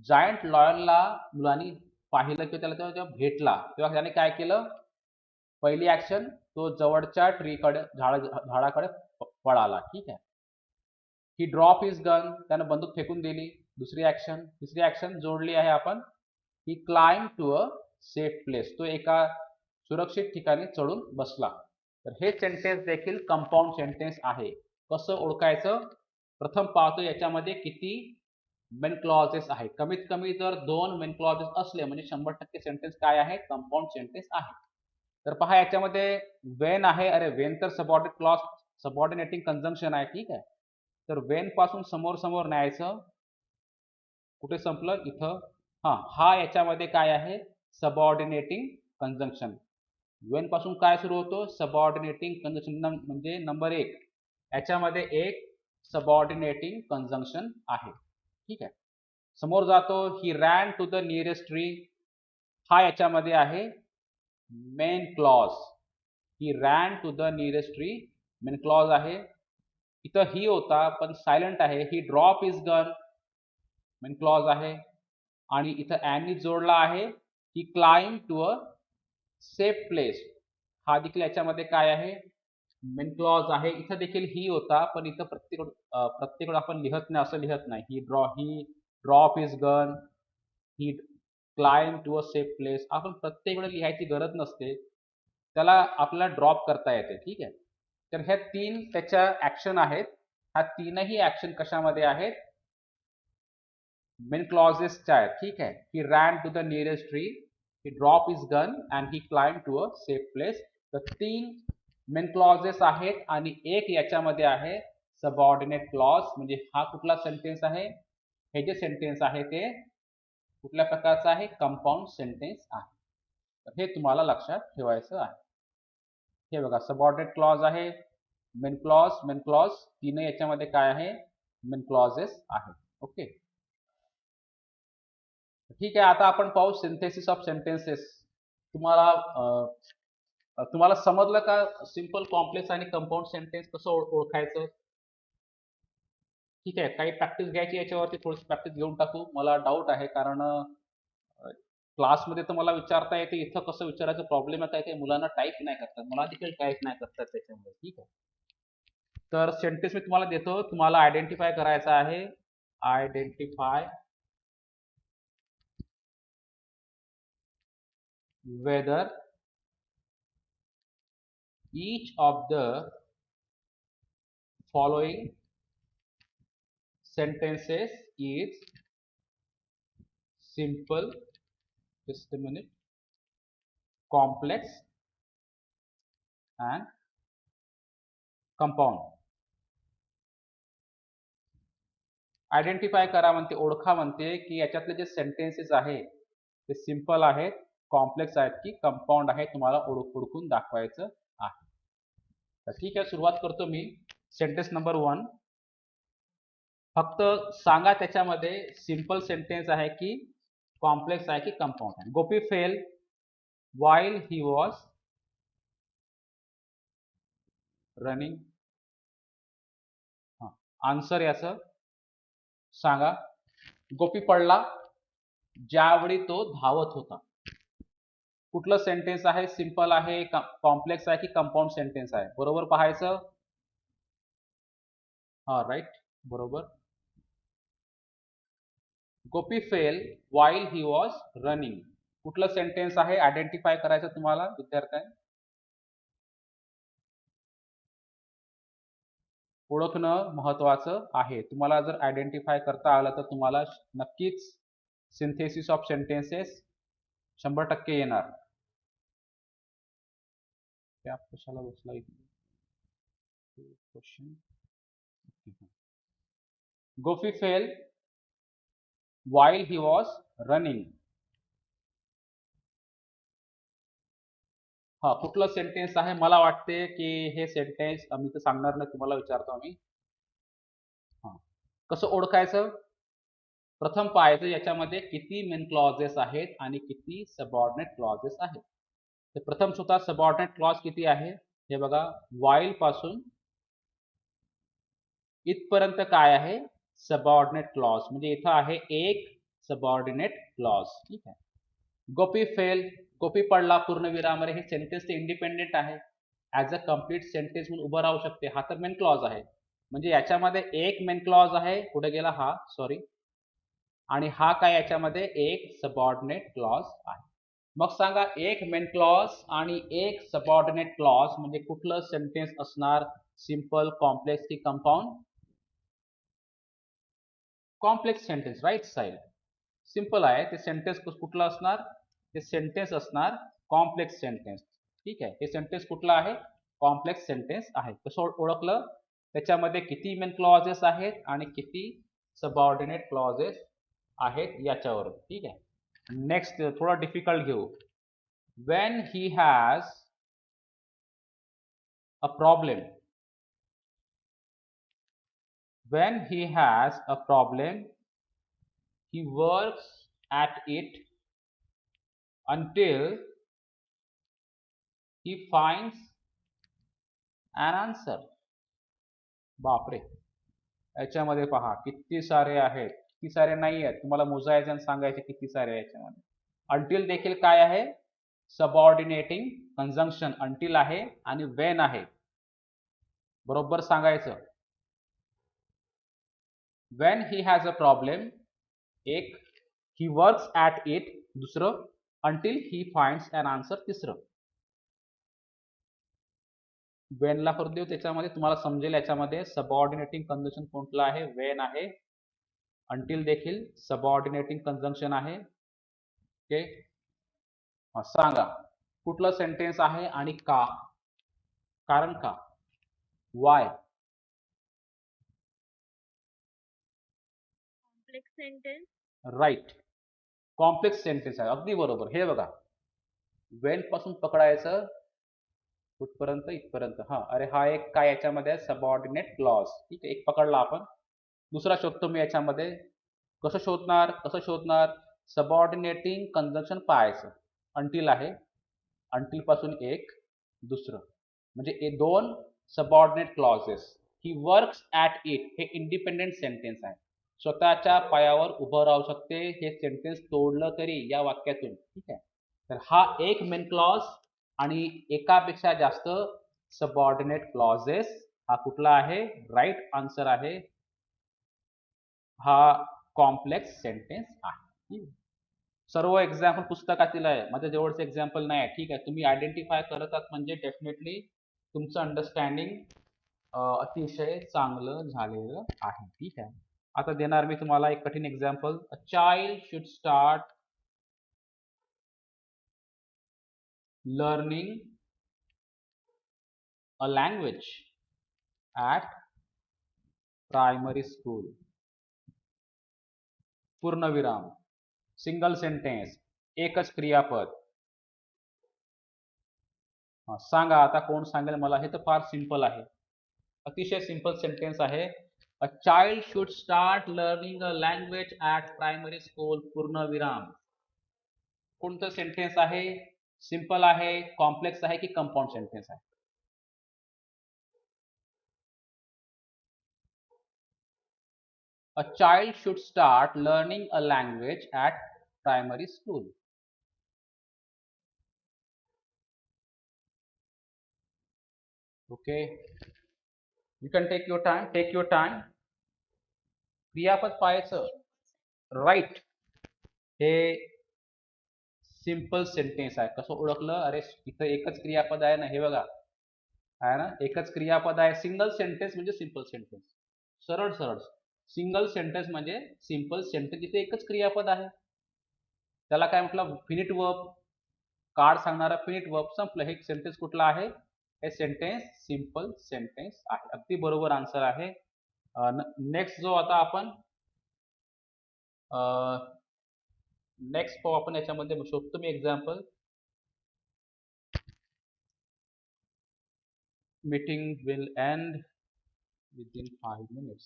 जायंट लॉयनला मुलांनी पाहिलं की त्याला जेव्हा भेटला तेव्हा त्याने काय केलं, पहिली ऍक्शन तो जवळच्या ट्रीकडे झाडाकडे पळाला, ठीक आहे. ही ड्रॉप हिज गन, त्याने बंदूक फेकून दिली. दुसरी ऍक्शन, तिसरी ऍक्शन जोडली आहे आपण, he climb to a safe place, तो एका सुरक्षित ठिकाणी चढून बसला. तर हे सेंटेन्स देखील कंपाऊंड सेंटेन्स आहे. कसं ओळखायचं, प्रथम पाहतो याच्यामध्ये किती मेन क्लॉजेस आहे. कमीत कमी जर 2 मेन क्लॉजेस असले म्हणजे 100% सेंटेन्स काय आहे, कंपाऊंड सेंटेन्स आहे. तर पहा याच्यामध्ये वेन आहे, अरे वेन तर सबऑर्डिनेट क्लॉज, सबऑर्डिनेटिंग कंजंक्शन आहे, ठीक आहे. तर वेन पासून समोर समोर न्यायचं, कुठे संपलं इथं, हा याच्यामध्ये काय आहे, सबऑर्डिनेटिंग कंजंक्शन. वेन पासून काय सुरू होतो, सबऑर्डिनेटिंग कंजंक्शन, म्हणजे नंबर 1 याच्यामध्ये एक सबऑर्डिनेटिंग कंजंक्शन आहे, ठीक आहे. समोर जातो, he ran to the nearest tree, हा याच्यामध्ये आहे main clause. He ran to the nearest tree main clause आहे. इथं ही होता पण सायलेंट आहे. He drop his gun main clause आहे. आणि इथं ॲनी जोडला आहे, he climb to a safe place, हा देखील याच्यामध्ये काय आहे, मेन क्लॉज आहे. इथं देखील ही होता पण इथं प्रत्येक आपण लिहत नाही, असं लिहत नाही. He drop his gun, he climb to a safe place, आपण प्रत्येक वेळेला लिहायची गरज नसते, त्याला आपल्याला ड्रॉप करता येते, ठीक आहे. तर ह्या 3 त्याच्या ऍक्शन आहेत. ह्या तीनही ऍक्शन कशामध्ये आहेत, मेन क्लॉजेसच्या आहेत, ठीक आहे. He ran to the nearest tree, he drop his gun and he climb to a safe place. तर 3 मेन क्लॉजेस आहेत आणि एक याच्यामध्ये आहे सबऑर्डिनेट क्लॉज. म्हणजे हा कुठला सेंटेन्स आहे, हे जे सेंटेन्स आहे ते कुठल्या प्रकारचं आहे, कंपाऊंड सेंटेन्स आहे. तर हे तुम्हाला लक्षात ठेवायचं आहे. हे बघा, सबऑर्डिनेट क्लॉज आहे, मेन क्लॉज, तीन याच्यामध्ये काय आहे, मेन क्लॉजेस आहेत. ओके, ठीक आहे. आता आपण पाहू सिंथेसिस ऑफ सेंटेन्सेस. तुम्हाला समजलं का, सिंपल, कॉम्प्लेक्स आणि कंपाऊंड सेंटेन्स कसं ओळखायचं? ठीक आहे, काही प्रॅक्टिस घ्यायची याच्यावरती, थोडीशी प्रॅक्टिस घेऊन टाकू. मला डाऊट आहे कारण क्लासमध्ये तर मला विचारता येते, इथं कसं विचारायचं, प्रॉब्लेम आहे काय, मुलांना टाईप नाही करतात, मला देखील टाईप नाही करतात त्याच्यामुळे, ठीक आहे. तर सेंटेन्स मी तुम्हाला देतो, तुम्हाला आयडेंटिफाय करायचं आहे. Identify whether each of the following sentences is simple, just a minute, complex and compound. Identify करा म्हणते, ओळखा म्हणते की याच्यातले जे सेंटेन्सेस आहे ते सिंपल आहेत, कॉम्प्लेक्स आहेत की कंपाऊंड आहे, तुम्हाला ओळखून दाखवायचं आहे. तर ठीक आहे, सुरुवात करतो मी. सेंटेन्स नंबर 1, फक्त सांगा त्याच्यामध्ये सिंपल सेंटेन्स आहे की कॉम्प्लेक्स आहे की कंपाऊंड आहे. Gopi fell while he was running. Answer याचं सांगा. गोपी पडला ज्यावेळी तो धावत होता. कुठलं सेंटेन्स आहे, सिंपल आहे, कॉम्प्लेक्स आहे की कंपाऊंड सेंटेन्स आहे, बरोबर पाहायचं. राईट, बरोबर. Gopi fell while he was running, कुठलं सेंटेन्स आहे, आयडेंटिफाय करायचं तुम्हाला विद्यार्थ्यांनी. ओळखणं महत्वाचं आहे. तुम्हाला जर आयडेंटिफाय करता आलं तर तुम्हाला नक्कीच सिंथेसिस ऑफ सेंटेन्सेस 100% येणार. त्या कशाला बसला इथे question. Gopi fell while he was running. कुठलं सेंटेन्स आहे, मला वाटते की हे सेंटेन्स मी तर सांगणार नाही, तुम्हाला विचारतो आम्ही. कसं ओळखायचं, प्रथम पाहायचं याच्यामध्ये किती मेन क्लॉजेस आहेत आणि किती सबऑर्डिनेट क्लॉजेस आहेत. तर प्रथम स्वतः सबऑर्डिनेट क्लॉज किती आहे, हे बघा, while पासून इथपर्यंत काय आहे, सबऑर्डिनेट क्लॉज, म्हणजे इथं आहे एक सबऑर्डिनेट क्लॉज. ठीक आहे. गोपी फेल, गोपी पडला पूर्णविराम, हे सेंटेन्स ते इंडिपेंडेंट आहे, ऍज अ कम्प्लीट सेंटेन्स म्हणून उभं राहू शकते. हा तर मेन क्लॉज आहे. म्हणजे याच्यामध्ये एक मेन क्लॉज आहे, कुठे गेला हा, सॉरी, आणि हा काय याच्यामध्ये एक सबऑर्डिनेट क्लॉज आहे. मग सांगा, एक मेन क्लॉज आणि एक सबऑर्डिनेट क्लॉज म्हणजे कुठलं सेंटेन्स असणार, सिंपल, कॉम्प्लेक्स की compound? Complex sentence, right side. Simple आहे ते सेंटेन्स. कुठलं असणार, ते सेंटेन्स असणार कॉम्प्लेक्स सेंटेन्स. ठीक आहे. हे सेंटेन्स कुठलं आहे, कॉम्प्लेक्स सेंटेन्स आहे. कसं ओळखलं, त्याच्यामध्ये किती मेन क्लॉजेस आहेत आणि किती सबऑर्डिनेट क्लॉजेस आहेत याच्यावर. ठीक आहे. नेक्स्ट थोडा डिफिकल्ट घेऊ. when he has a problem, when he has a problem, he works at it until he finds an answer. बापरे, याच्यामध्ये पहा किती सारे आहेत. किती सारे नाही आहेत, तुम्हाला मोजायचे आणि सांगायचे किती सारे आहे याच्यामध्ये. अंटिल देखील काय आहे, सबऑर्डिनेटिंग कंजंक्शन. अंटिल आहे आणि वेन आहे, बरोबर सांगायचं. when he has a problem, एक, he works at it दुसरं, until he finds an answer तिसरं. when ला करू देऊ, त्याच्यामध्ये तुम्हाला समजेल. याच्यामध्ये सबऑर्डिनेटिंग कंजंक्शन कोणतं आहे, when आहे. until देखील सबऑर्डिनेटिंग कंजंक्शन आहे. ओके, सांगा कुठलं सेंटेन्स आहे आणि का, कारण का, why. Complex sentence. Right, complex sentence आहे, अगदी बरोबर. हे बघा, वेन पासून पकडायचं कुठपर्यंत, इथपर्यंत. हा, अरे हा एक काय याच्यामध्ये आहे, सबऑर्डिनेट क्लॉज. ठीक आहे, एक पकडला आपण. दुसरा शोधतो मी याच्यामध्ये. कसं शोधणार, कसं शोधणार, सबऑर्डिनेटिंग कंजंक्शन पाहायचं. अंटिल आहे, अंटिल पासून एक, दुसरं, म्हणजे दोन subordinate clauses. He works at it, हे इंडिपेंडेंट सेंटेन्स आहे, स्वतःच्या पायावर उभं राहू शकते. हे सेंटेन्स तोडलं तरी या वाक्यातून. ठीक आहे. तर हा एक मेन क्लॉज आणि एकापेक्षा जास्त सबऑर्डिनेट क्लॉजेस. हा कुठला आहे, राईट आन्सर आहे. हा कॉम्प्लेक्स सेंटेन्स आहे. सर्व एक्झाम्पल पुस्तकातील आहे, माझ्या जवळचं एक्झाम्पल नाही आहे. ठीक आहे, तुम्ही आयडेंटिफाय करत आहात म्हणजे डेफिनेटली तुमचं अंडरस्टँडिंग अतिशय चांगलं झालेलं आहे. ठीक आहे. आता देणार मी तुम्हाला एक कठीण example. A child should start learning a language at primary school. पूर्णविराम, सिंगल सेंटेन्स, एकच क्रियापद. सांगा आता कोण सांगेल मला. हे तर फार सिंपल आहे, अतिशय सिंपल सेंटेन्स आहे. A child should start learning a language at primary school, पूर्णविराम. कोणतं सेंटेन्स आहे, सिंपल आहे, कॉम्प्लेक्स आहे की कंपाऊंड सेंटेन्स आहे? A child should start learning a language at primary school. Okay, you can take your time. Take your time. क्रियापद पाहायचं. Right, हे सिंपल सेंटेन्स आहे. कसं ओळखलं, अरे इथं एकच क्रियापद आहे ना, हे बघा, आहे ना, एकच क्रियापद आहे. सिंगल सेंटेन्स म्हणजे सिंपल सेंटेन्स, सरळ सरळ. सिंगल सेंटेन्स म्हणजे सिंपल सेंटेन्स, इथे एकच क्रियापद आहे. त्याला काय म्हटलं, फिनिट वर्ब, कार्ड सांगणारा फिनिट वर्ब. संपलं. हे सेंटेन्स कुठलं आहे, हे सेंटेन्स सिंपल सेंटेन्स आहे. अगदी बरोबर आन्सर आहे. नेक्स्ट जो आता आपण नेक्स्ट पाहू आपण, याच्यामध्ये शोधतो मी example. Meeting will end within 5 minutes.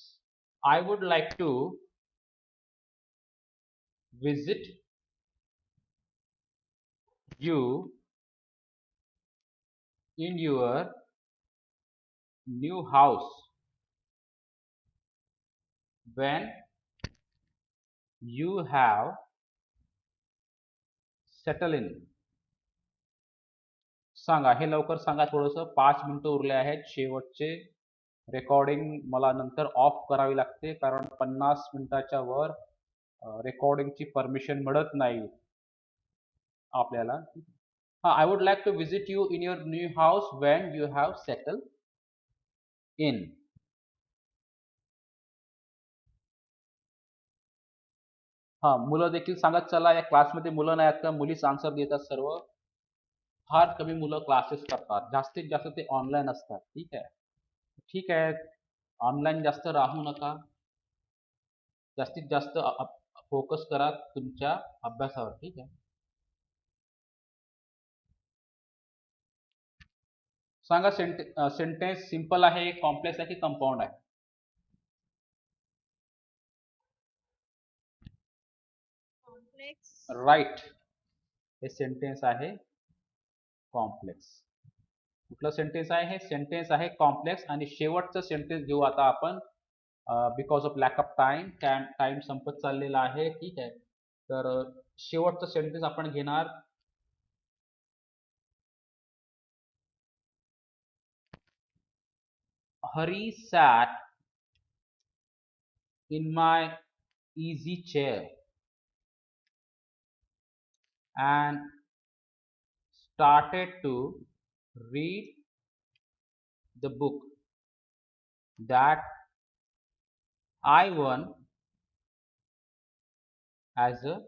I would like to visit you in your new house when you have settled in. सांगा हे लवकर सांगा, थोडंसं 5 मिनिटं उरले आहेत शेवटचे. रेकॉर्डिंग मला नंतर ऑफ करावी लागते कारण 50 मिनिटाच्या वर रेकॉर्डिंगची परमिशन मिळत नाही आपल्याला. I would like to visit you in your new house when you have settled in. मुलं देखील सांगत चला, या क्लासमध्ये मुलं नाही आहेत का? मुलीच आन्सर देतात सर्व. फार कमी मुलं क्लासेस करतात, जास्तीत जास्त ते ऑनलाईन असतात. ठीक आहे, ठीक आहे, ऑनलाईन जास्त राहू नका, जास्तीत जास्त फोकस करा तुमच्या अभ्यासावर. ठीक आहे, सांगा सेंटेन्स सिंपल आहे, कॉम्प्लेक्स आहे की कंपाऊंड आहे? राईट, हे सेंटेन्स आहे कॉम्प्लेक्स. कुठलं सेंटेन्स आहे? हे सेंटेन्स आहे कॉम्प्लेक्स. आणि शेवटचं सेंटेन्स घेऊ आता आपण, because of lack of time संपत चाललेला आहे. ठीक आहे, तर शेवटचं सेंटेन्स आपण घेणार. Hari sat in my easy chair and started to read the book that I won as a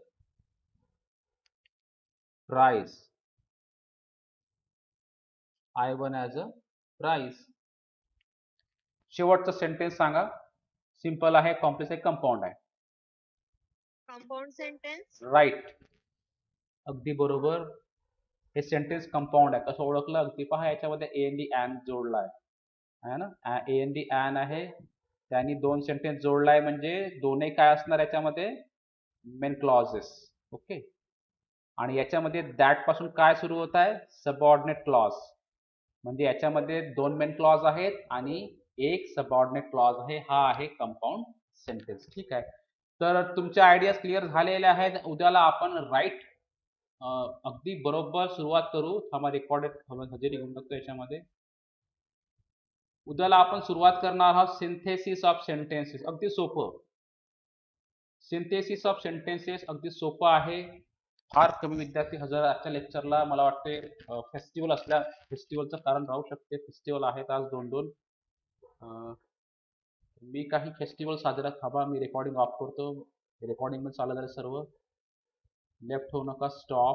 prize. I won as a prize. शेवटचं सेंटेन्स सांगा. सिंपल आहे, कॉम्प्लेक्स आहे, कंपाऊंड आहे? Compound sentence. राईट, अगदी बरोबर. हे सेंटेन्स कंपाऊंड आहे. कसं ओळखलं? अगदी पहा, याच्यामध्ये ए एन डी अँड जोडला आहे ना, ए एन डी अँड आहे, त्यांनी 2 सेंटेन्स जोडलाय, म्हणजे दोन्ही काय असणार याच्यामध्ये? Main clauses. ओके, आणि याच्यामध्ये दॅट पासून काय सुरू होत आहे? Subordinate clause. म्हणजे याच्यामध्ये 2 मेन क्लॉज आहेत आणि एक सबऑर्डिनेट क्लॉज आहे. हा आहे कंपाऊंड सेंटेन्स. ठीक आहे, तर तुमच्या आयडियाज क्लिअर झालेल्या आहेत. उद्याला आपण राईट अगदी बरोबर सुरुवात करू. थांबा, रेकॉर्डेड हजेरी घेऊन टाकतो याच्यामध्ये. उद्याला आपण सुरुवात करणार आहोत सिंथेसिस ऑफ सेंटेन्सेस. अगदी सोपं, सिंथेसिस ऑफ सेंटेन्सेस अगदी सोपं आहे. फार कमी विद्यार्थी हजर आजच्या लेक्चरला. मला वाटते फेस्टिवल फेस्टिवलचं कारण राहू शकते. फेस्टिवल आहेत आज 2-2. मी काही फेस्टिवल साजरा. थांबा, मी रेकॉर्डिंग ऑफ करतो. रेकॉर्डिंग मध्ये चालू झालं सर्व. लेफ्ट होऊ नका, स्टॉप.